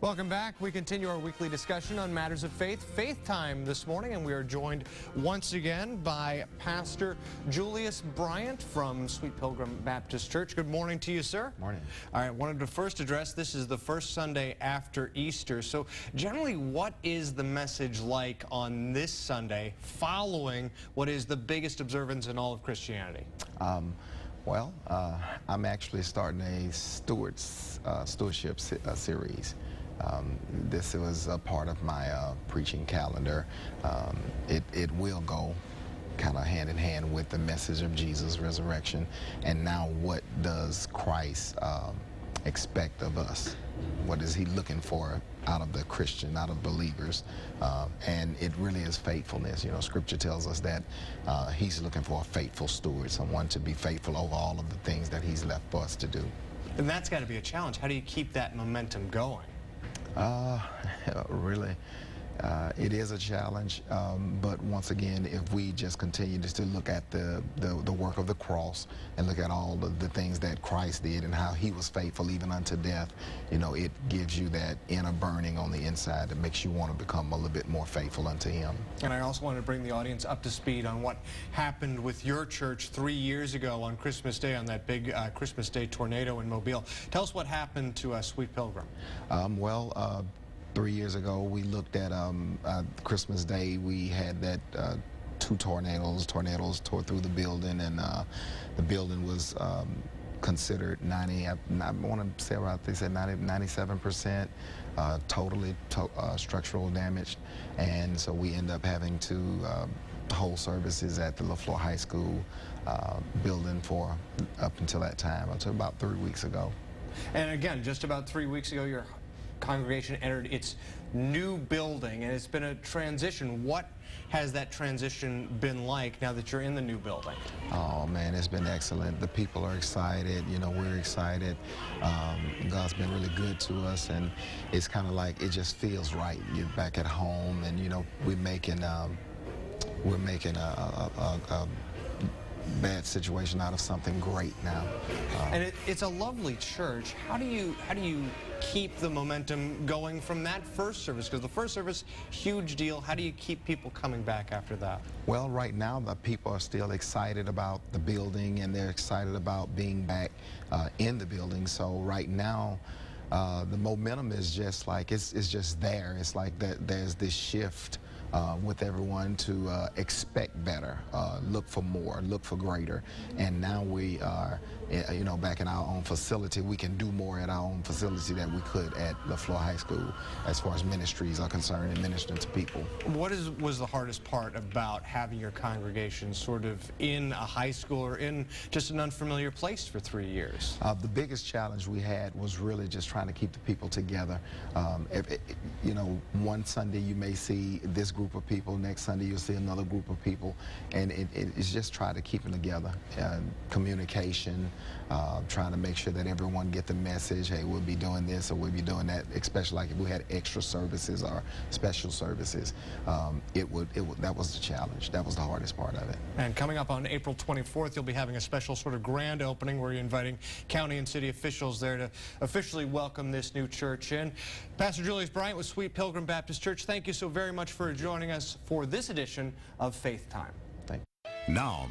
Welcome back. We continue our weekly discussion on matters of faith. Faith Time this morning, and we are joined once again by Pastor Julius Bryant from Sweet Pilgrim Baptist Church. Good morning to you, sir. Morning. All right, wanted to first address, this is the first Sunday after Easter. So generally, what is the message like on this Sunday following what is the biggest observance in all of Christianity? I'm actually starting a stewardship series. This was a part of my preaching calendar. It will go kind of hand in hand with the message of Jesus' resurrection. And now what does Christ expect of us? What is he looking for out of the Christian, out of believers? And it really is faithfulness. You know, Scripture tells us that he's looking for a faithful steward, someone to be faithful over all of the things that he's left for us to do. And that's got to be a challenge. How do you keep that momentum going? Really, it is a challenge, but once again, if we just continue to look at the work of the cross and look at all of the things that Christ did and how he was faithful even unto death, you know, it gives you that inner burning on the inside that makes you want to become a little bit more faithful unto him. And I also wanted to bring the audience up to speed on what happened with your church 3 years ago on Christmas Day, on that big Christmas Day tornado in Mobile. Tell us what happened to Sweet Pilgrim. 3 years ago, we looked at Christmas Day. We had that two tornadoes. Tornadoes tore through the building, and the building was considered 90. I want to say around, they said 97% totally structural damage, and so we end up having to hold services at the LaFleur High School building for up until that time, until about 3 weeks ago. And again, just about 3 weeks ago, your congregation entered its new building, and it's been a transition. What has that transition been like now that you're in the new building? Oh man, it's been excellent. The people are excited. You know, we're excited. God's been really good to us, and it's kind of like it just feels right. You're back at home, and you know, we're making a bad situation out of something great now. And it's a lovely church. How do you keep the momentum going from that first service? Because the first service, huge deal. How do you keep people coming back after that? Well, right now the people are still excited about the building, and they're excited about being back in the building. So right now the momentum is just like it's just there. It's like that there's this shift with everyone to expect better, look for more, look for greater. And now we are, you know, back in our own facility. We can do more at our own facility than we could at LaFleur High School as far as ministries are concerned and ministering to people. What was the hardest part about having your congregation sort of in a high school or in just an unfamiliar place for 3 years? The biggest challenge we had was really just trying to keep the people together. You know, one Sunday you may see this group of people, next Sunday you'll see another group of people, and it's just trying to keep them together. Communication, trying to make sure that everyone get the message, hey, we'll be doing this or we'll be doing that, especially like if we had extra services or special services. That was the challenge. That was the hardest part of it. And coming up on April 24th, you'll be having a special sort of grand opening where you're inviting county and city officials there to officially welcome this new church in. Pastor Julius Bryant with Sweet Pilgrim Baptist Church, thank you so very much for joining us for this edition of Faith Time. Thank you. Now.